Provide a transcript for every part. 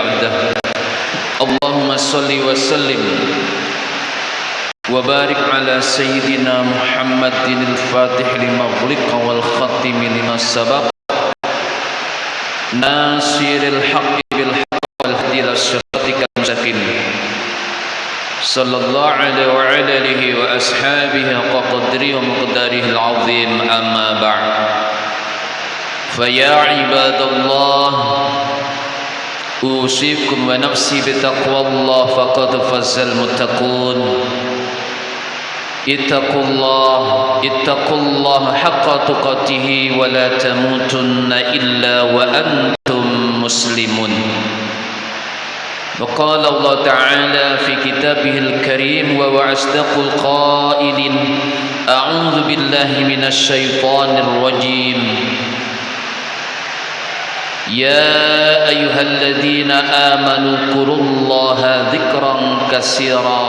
بعده. اللهم صل وسلم وبارك على سيدنا محمد الفاتح لما أغلق والخاتم لما سبق ناصر الحق بالحق والهدي إلى صراطك المستقيم صلى الله عليه وعلى آله وأصحابه وقدره ومقداره العظيم. أما بعد، فيا عباد الله أوصيكم ونفسي بتقوى الله فقد فاز المتقون. اتقوا الله حق تقاته ولا تموتن إلا وأنتم مسلمون. وقال الله تعالى في كتابه الكريم وهو أصدق القائلين: أعوذ بالله من الشيطان الرجيم. يا أيها الذين آمنوا اذكروا الله ذكرا كثيرا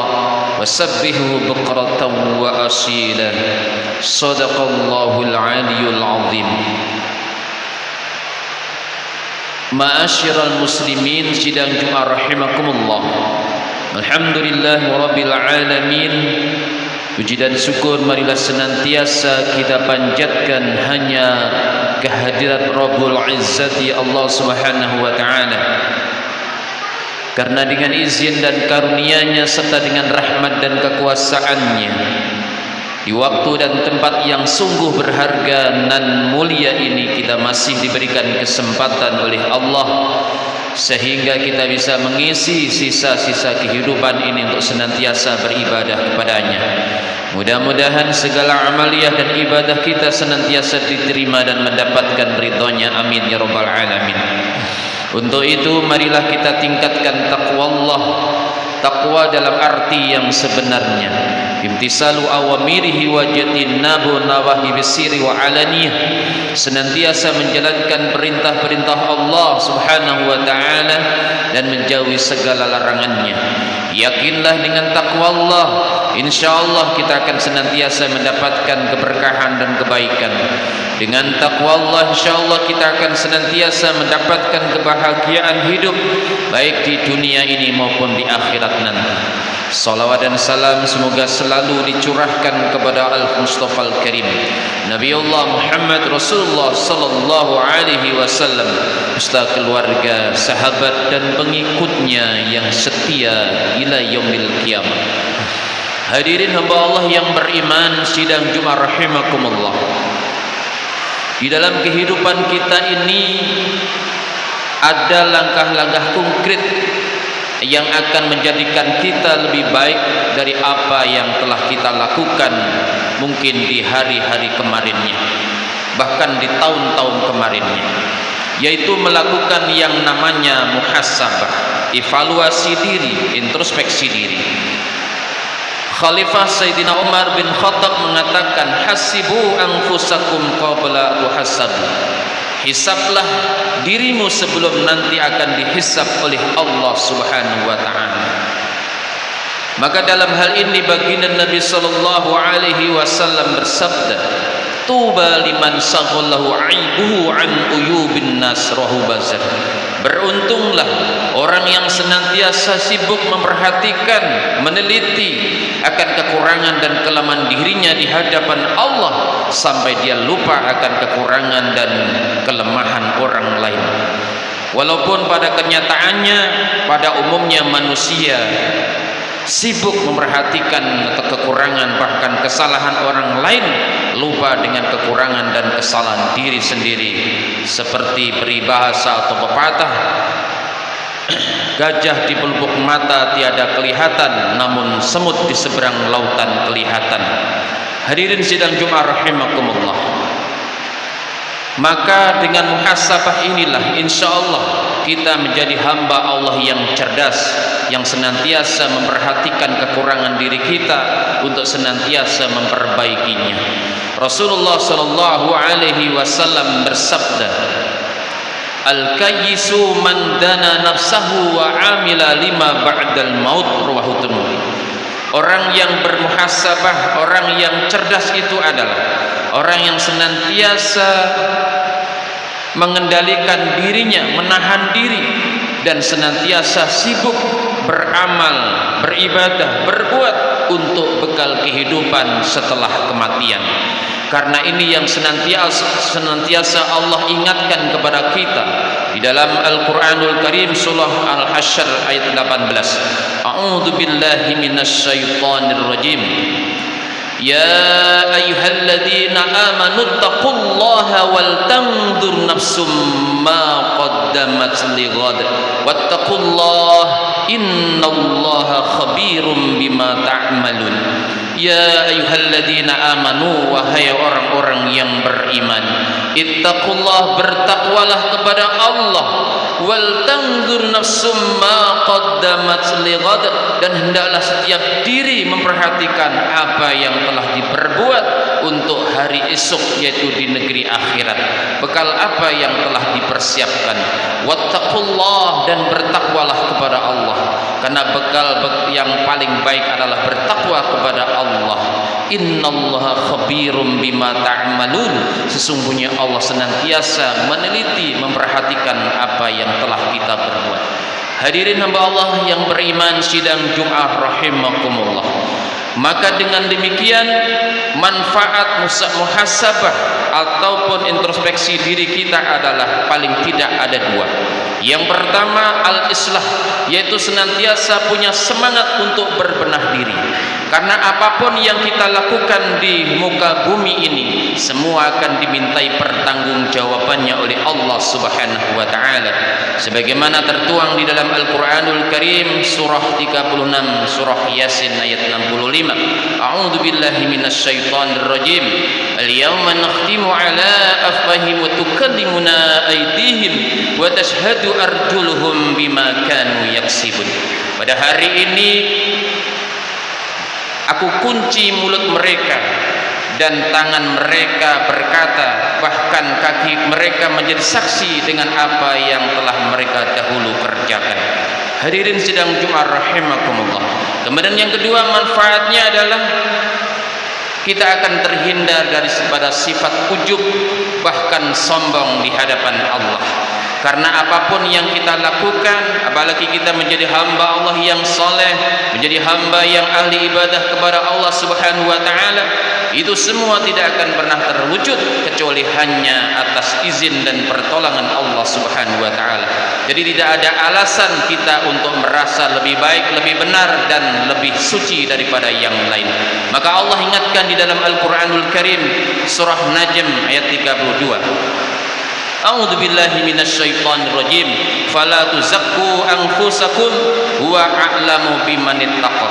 وسبحوه بكرة وأصيلا. صدق الله العلي العظيم. Ma'asyiral muslimin sidang Jumat rahimakumullah. Alhamdulillah rabbil alamin. Puji dan syukur marilah senantiasa kita panjatkan hanya kehadirat Rabbul Izzati Allah Subhanahu wa taala. Karena dengan izin dan karunia-Nya serta dengan rahmat dan kekuasaan-Nya, di waktu dan tempat yang sungguh berharga dan mulia ini kita masih diberikan kesempatan oleh Allah sehingga kita bisa mengisi sisa-sisa kehidupan ini untuk senantiasa beribadah kepada-Nya. Mudah-mudahan segala amaliyah dan ibadah kita senantiasa diterima dan mendapatkan ridha-Nya. Amin ya rabbal alamin. Untuk itu marilah kita tingkatkan taqwa Allah. Taqwa dalam arti yang sebenarnya, imtisalu awamirihi wa jatinabu nawahi bisiri wa alaniyah, senantiasa menjalankan perintah-perintah Allah Subhanahu wa taala dan menjauhi segala larangannya. Yakinlah dengan takwa Allah, insyaallah kita akan senantiasa mendapatkan keberkahan dan kebaikan. Dengan takwa Allah insyaallah kita akan senantiasa mendapatkan kebahagiaan hidup baik di dunia ini maupun di akhirat nanti. Salawat dan salam semoga selalu dicurahkan kepada Al-Mustafa Al-Karim Nabiullah Muhammad Rasulullah sallallahu alaihi wasallam beserta keluarga, sahabat dan pengikutnya yang setia ila yaumil qiyamah. Hadirin hamba Allah yang beriman sidang Jumat rahimakumullah. Di dalam kehidupan kita ini ada langkah-langkah konkret yang akan menjadikan kita lebih baik dari apa yang telah kita lakukan mungkin di hari-hari kemarinnya, bahkan di tahun-tahun kemarinnya, yaitu melakukan yang namanya muhasabah, evaluasi diri, introspeksi diri. Khalifah Sayyidina Umar bin Khattab mengatakan, hasibu anfusakum qabla tuhasabu. Hisablah dirimu sebelum nanti akan dihisab oleh Allah Subhanahu wa taala. Maka dalam hal ini baginda Nabi sallallahu alaihi wasallam bersabda, tuba liman saghallahu aibuhu an uyubin nas rahu bazar. Beruntunglah orang yang senantiasa sibuk memperhatikan, meneliti akan kekurangan dan kelemahan dirinya di hadapan Allah sampai dia lupa akan kekurangan dan kelemahan orang lain. Walaupun pada kenyataannya, pada umumnya manusia sibuk memperhatikan kekurangan bahkan kesalahan orang lain, lupa dengan kekurangan dan kesalahan diri sendiri. Seperti peribahasa atau pepatah, gajah di pelupuk mata tiada kelihatan, namun semut di seberang lautan kelihatan. Hadirin sidang Jumat rahimakumullah. Maka dengan muhasabah inilah insyaallah kita menjadi hamba Allah yang cerdas, yang senantiasa memperhatikan kekurangan diri kita untuk senantiasa memperbaikinya. Rasulullah sallallahu alaihi wasallam bersabda, al-kayyisu man dana nafsahu wa amila lima ba'dal maut, rawahu Tirmidzi. Orang yang bermuhasabah, orang yang cerdas itu adalah orang yang senantiasa mengendalikan dirinya, menahan diri dan senantiasa sibuk beramal, beribadah, berbuat untuk bekal kehidupan setelah kematian. Karena ini yang senantiasa Allah ingatkan kepada kita di dalam Al-Qur'anul Karim surah Al-Hasyr ayat 18. A'udzu billahi minasyaitonir rajim. Ya ayyuhalladzina amanu taqullaha wal tanzur nafsum ma qaddamat lighad wattaqullaha innallaha khabirum bima ta'malun. Ya ayyuhalladzina amanu, wahai orang-orang yang beriman, ittaqullah, bertakwalah kepada Allah, wal tanzur nafsum ma qaddamat lighad, dan hendaklah setiap diri memperhatikan apa yang telah diperbuat untuk hari esok, yaitu di negeri akhirat, bekal apa yang telah dipersiapkan. Wattaqullah, dan bertakwalah kepada Allah, karena bekal yang paling baik adalah bertakwa kepada Allah. Innallaha khabirum bima ta'malun, sesungguhnya Allah senantiasa meneliti, memperhatikan apa yang telah kita perbuat. Hadirin hamba Allah yang beriman sidang Jumat rahimakumullah. Maka dengan demikian manfaat muhasabah ataupun introspeksi diri kita adalah paling tidak ada dua. Yang pertama al-islah, yaitu senantiasa punya semangat untuk berbenah diri. Karena apapun yang kita lakukan di muka bumi ini semua akan dimintai pertanggungjawabannya oleh Allah Subhanahu wa taala. Sebagaimana tertuang di dalam Al-Qur'anul Karim surah 36, surah Yasin ayat 65. A'udzu billahi minasyaitonir rajim. Al-yawma nakhtimu ala afwahihim wa tukallimuna aydihim wa tashhadu arjuluhum bima kanu yaksibun. Pada hari ini aku kunci mulut mereka dan tangan mereka berkata, bahkan kaki mereka menjadi saksi dengan apa yang telah mereka dahulu kerjakan. Hadirin sidang Jumat rahimakumullah. Kemudian yang kedua manfaatnya adalah kita akan terhindar daripada sifat ujub bahkan sombong di hadapan Allah. Karena apapun yang kita lakukan, apalagi kita menjadi hamba Allah yang saleh, menjadi hamba yang ahli ibadah kepada Allah Subhanahu wa taala, itu semua tidak akan pernah terwujud kecuali hanya atas izin dan pertolongan Allah Subhanahu wa taala. Jadi tidak ada alasan kita untuk merasa lebih baik, lebih benar dan lebih suci daripada yang lain. Maka Allah ingatkan di dalam Al-Qur'anul Karim surah Najm ayat 32. A'udzu billahi minasyaitonir rajim. Fala tuzakku anfusakum huwa a'lamu biman ittaqa.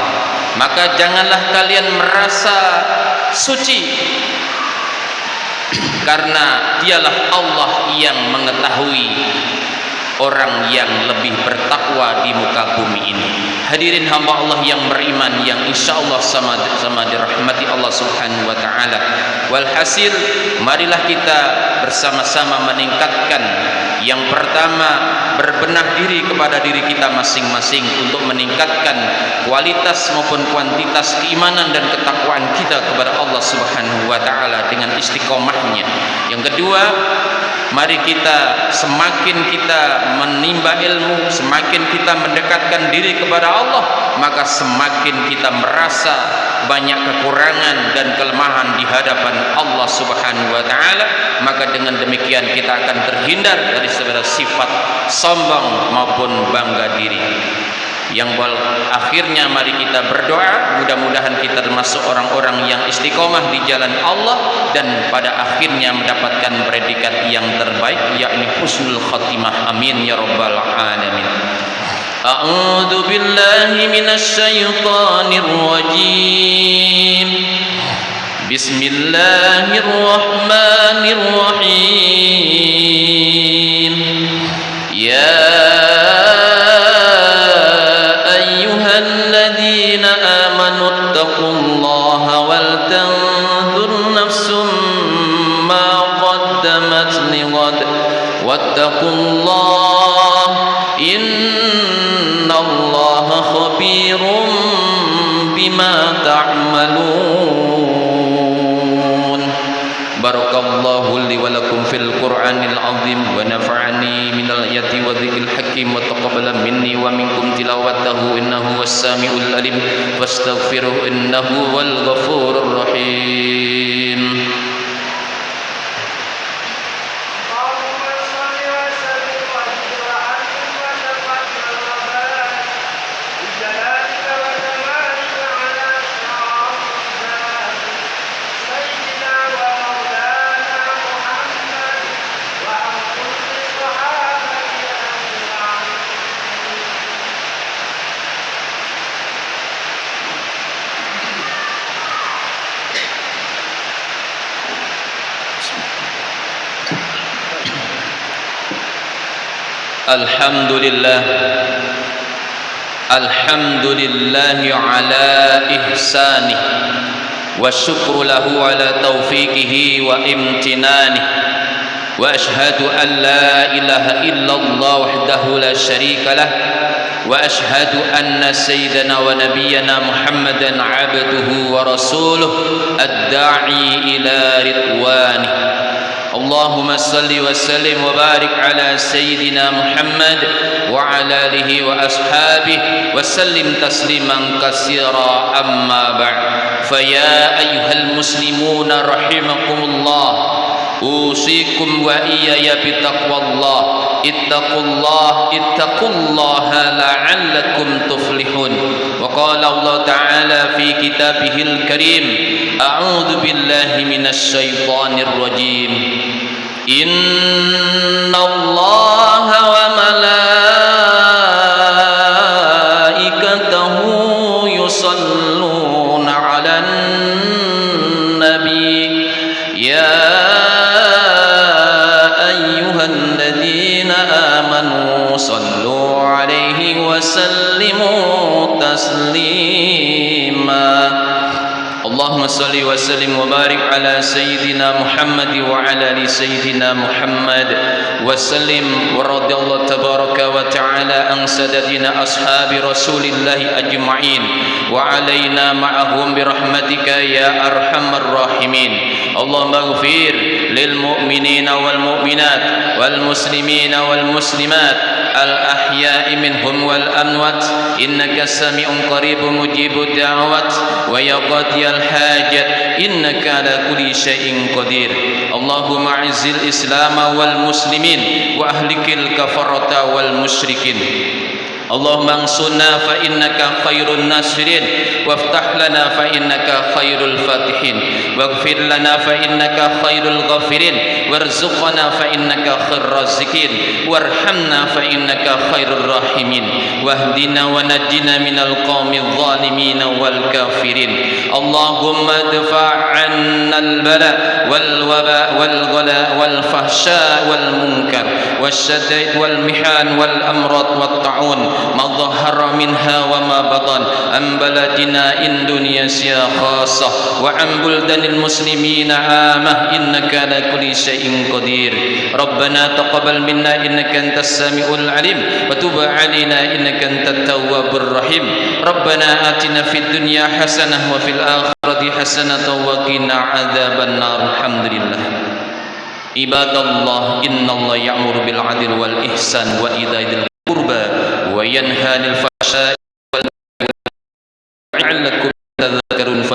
Maka janganlah kalian merasa suci, karena dialah Allah yang mengetahui orang yang lebih bertakwa di muka bumi ini. Hadirin hamba Allah yang beriman yang insyaallah sama dirahmati Allah Subhanahu wa taala. Walhasil, marilah kita bersama-sama meningkatkan yang pertama, berbenah diri kepada diri kita masing-masing untuk meningkatkan kualitas maupun kuantitas keimanan dan ketakwaan kita kepada Allah Subhanahu wa taala dengan istiqomahnya. Yang kedua, mari kita semakin kita menimba ilmu, semakin kita mendekatkan diri kepada Allah, maka semakin kita merasa banyak kekurangan dan kelemahan di hadapan Allah Subhanahu wa taala. Maka dengan demikian kita akan terhindar dari segala sifat sombong maupun bangga diri. Yang akhirnya mari kita berdoa, mudah-mudahan kita termasuk orang-orang yang istiqomah di jalan Allah dan pada akhirnya mendapatkan predikat yang terbaik, yakni husnul khatimah. Amin ya rabbal alamin. A'udzu billahi minasyaitonir rajim. Bismillahirrahmanirrahim. Ya ayyuhalladzina amanu taqullaha wal tanzur nafsum ma qaddamat lighad wattaqullaha innallaha khabirum bima ta'malun. Barakallahu li wa lakum fil Qur'anil azim wa nafa'ani minal ayati wa dzikril hakim المستقيم وتقبل مني ومنكم تلاوته إنه هو السميع العليم واستغفره إنه هو الغفور الرحيم. Alhamdulillah, alhamdulillahi ala ihsanih wa syukru lahu ala taufiqihi wa imtinanih wa ashhadu an la ilaha illallah wahdahu la syarika lah wa ashhadu anna sayyidana wa nabiyyana Muhammadan abduhu wa rasuluh ad-da'i ila ridwanih. Allahumma salli wa sallim wa barik ala sayyidina Muhammad wa ala alihi wa ashabihi wa sallim tasliman katsira amma ba'd. Fa ya ayyuhal muslimuna rahimakumullah, usikum wa iyaya bitaqwallah. ittaqullaha la'allakum tuflihun. Wa qala Allah ta'ala fi kitabihil karim, a'udzu billahi minasy syaithanir rajim. Innallaha wa malaikatahu yusalluna 'alan nabi ya ayyuhalladzina amanu sallu 'alaihi wa sallimu taslima. Allahumma salli wa sallim wa barik ala sayyidina Muhammad wa ala ali sayyidina Muhammad wa sallim wa radiyallahu tabaraka wa ta'ala an sadatina ashabi rasulillahi ajma'in wa alaina ma'ahum bi rahmatika ya arhamar rahimin. Allahumma ighfir lil mu'minina wal mu'minat wal muslimina wal muslimat al-ahya'i minhum wal amwat innaka sami'un qaribun mujibud da'awat wa ya qadiyal hajat innaka ala kulli syai'in qadir. Allahumma izzil islam wal muslimin wa ahlikil kafarata wal musyrikin. Allahumma ansurna fa innaka khairun nasirin waftah lana fa innaka khairul fatihin waghfir lana fa innaka khairul ghafirin warzuqna fa innaka khairur raziqin warhamna fa innaka khairur rahimin wahdina wa najjina minal qaumidh zalimin wal kafirin. Allahumma dfa' 'annal bala wal waba wal ghala wal fahsya wal munkar wasyadid wal mihan wal amrad wat ta'un ma dhahara minha wa ma batan an baladina Indonesia khassah wa an buldanil muslimina amah innaka ala kulli syai'in qadir. Rabbana taqabbal minna innaka antas samiul alim wa tub 'alaina innaka antat tawwabur rahim. Rabbana atina fid dunya hasanah wa fil akhirati hasanah wa qina adzaban nar. Alhamdulillah. Ibadallah, innallaha ya'muru bil 'adli wal ihsan wa itaa'il qurba wa yanha 'anil fahsya'i wal munkari la'allakum tadhakkarun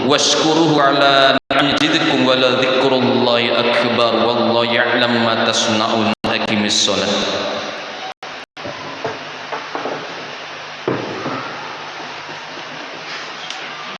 washkuruhu 'ala ni'matikum wa la dzikrullahi akbar wallahu ya'lamu ma tasna'un. Aqimis shalah.